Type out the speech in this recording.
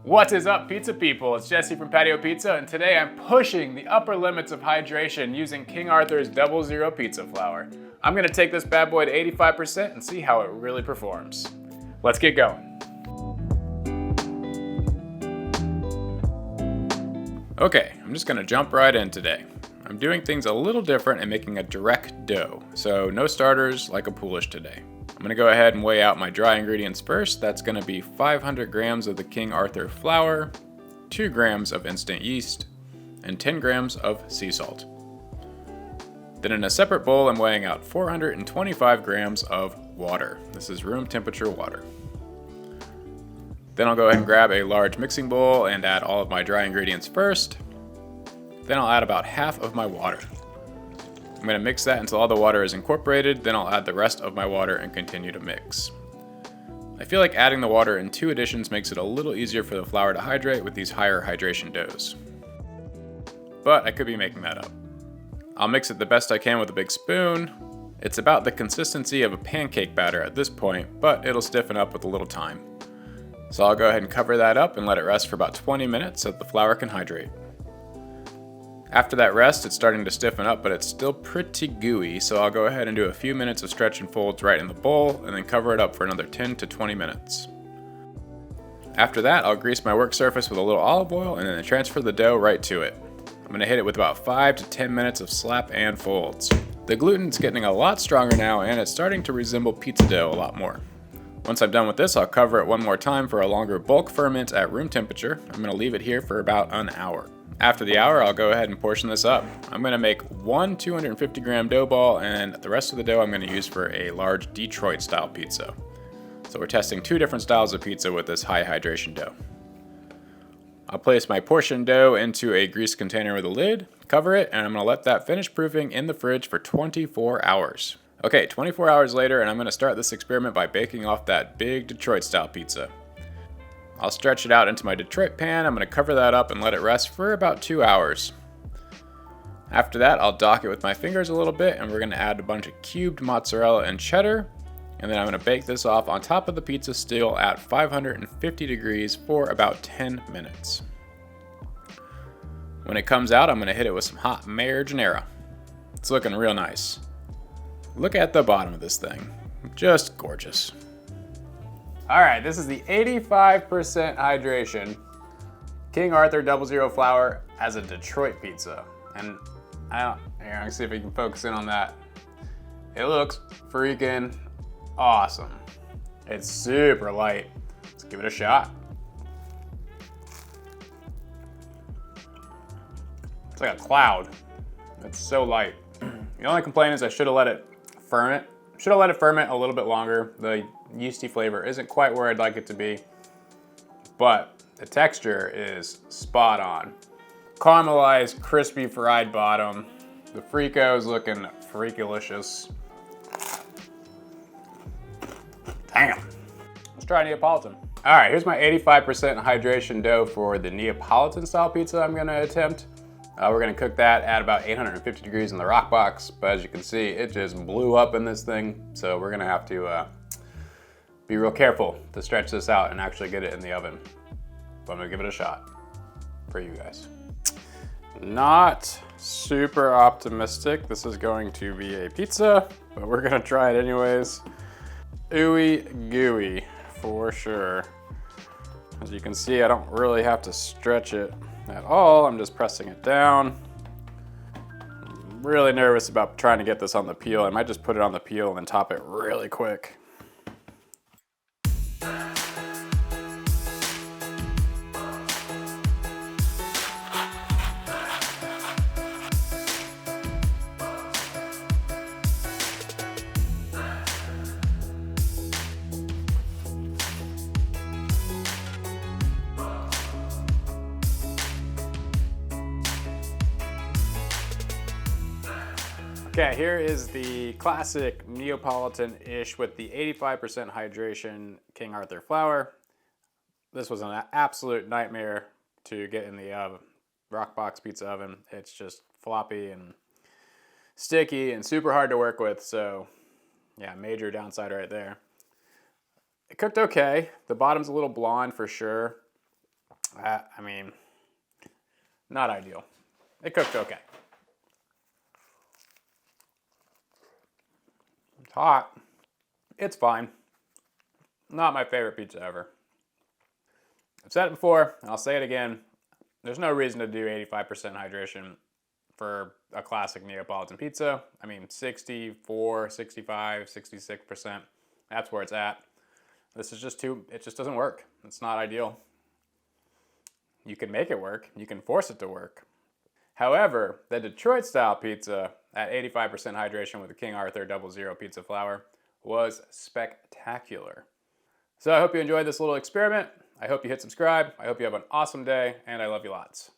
What is up, pizza people? It's Jesse from Patio Pizza, and today I'm pushing the upper limits of hydration using King Arthur's 00 pizza flour. I'm gonna take this bad boy to 85% and see how it really performs. Let's get going. Okay, I'm just gonna jump right in today. I'm doing things a little different and making a direct dough, so no starters like a poolish today. I'm gonna go ahead and weigh out my dry ingredients first. That's gonna be 500 grams of the King Arthur flour, 2 grams of instant yeast, and 10 grams of sea salt. Then in a separate bowl, I'm weighing out 425 grams of water. This is room temperature water. Then I'll go ahead and grab a large mixing bowl and add all of my dry ingredients first. Then I'll add about half of my water. I'm going to mix that until all the water is incorporated, then I'll add the rest of my water and continue to mix. I feel like adding the water in 2 additions makes it a little easier for the flour to hydrate with these higher hydration doughs. But I could be making that up. I'll mix it the best I can with a big spoon. It's about the consistency of a pancake batter at this point, but it'll stiffen up with a little time. So I'll go ahead and cover that up and let it rest for about 20 minutes so that the flour can hydrate. After that rest, it's starting to stiffen up, but it's still pretty gooey, so I'll go ahead and do a few minutes of stretch and folds right in the bowl, and then cover it up for another 10 to 20 minutes. After that, I'll grease my work surface with a little olive oil, and then transfer the dough right to it. I'm going to hit it with about 5 to 10 minutes of slap and folds. The gluten's getting a lot stronger now, and it's starting to resemble pizza dough a lot more. Once I'm done with this, I'll cover it one more time for a longer bulk ferment at room temperature. I'm going to leave it here for about an hour. After the hour, I'll go ahead and portion this up. I'm going to make one 250 gram dough ball, and the rest of the dough I'm going to use for a large Detroit style pizza. So we're testing 2 different styles of pizza with this high hydration dough. I'll place my portion dough into a greased container with a lid, cover it, and I'm going to let that finish proofing in the fridge for 24 hours. Okay, 24 hours later, and I'm going to start this experiment by baking off that big Detroit style pizza. I'll stretch it out into my Detroit pan. I'm going to cover that up and let it rest for about 2 hours. After that, I'll dock it with my fingers a little bit, and we're going to add a bunch of cubed mozzarella and cheddar. And then I'm going to bake this off on top of the pizza still at 550 degrees for about 10 minutes. When it comes out, I'm going to hit it with some hot marinara. It's looking real nice. Look at the bottom of this thing. Just gorgeous. All right, this is the 85% hydration King Arthur 00 flour as a Detroit pizza. And here, I'm gonna see if we can focus in on that. It looks freaking awesome. It's super light. Let's give it a shot. It's like a cloud. It's so light. The only complaint is I should have let it ferment. Should have let it ferment a little bit longer. The yeasty flavor isn't quite where I'd like it to be, but the texture is spot on. Caramelized, crispy fried bottom. The frico is looking freakalicious. Damn. Let's try Neapolitan. All right, here's my 85% hydration dough for the Neapolitan style pizza I'm gonna attempt. We're gonna cook that at about 850 degrees in the rock box, but as you can see, it just blew up in this thing, so we're gonna have to be real careful to stretch this out and actually get it in the oven. But I'm gonna give it a shot for you guys. Not super optimistic this is going to be a pizza, but we're gonna try it anyways. Ooey gooey for sure. As you can see, I don't really have to stretch it at all. I'm just pressing it down. I'm really nervous about trying to get this on the peel. I might just put it on the peel and then top it really quick. Okay, here is the classic Neapolitan-ish with the 85% hydration King Arthur flour. This was an absolute nightmare to get in the oven. Rockbox pizza oven. It's just floppy and sticky and super hard to work with, so yeah, major downside right there. It cooked okay. The bottom's a little blonde for sure. I mean, not ideal. It cooked okay. It's hot. It's fine. Not my favorite pizza ever. I've said it before, and I'll say it again. There's no reason to do 85% hydration for a classic Neapolitan pizza. I mean, 64, 65, 66%. That's where it's at. This is just it just doesn't work. It's not ideal. You can make it work. You can force it to work. However, the Detroit style pizza at 85% hydration with the King Arthur 00 pizza flour was spectacular. So I hope you enjoyed this little experiment. I hope you hit subscribe. I hope you have an awesome day, and I love you lots.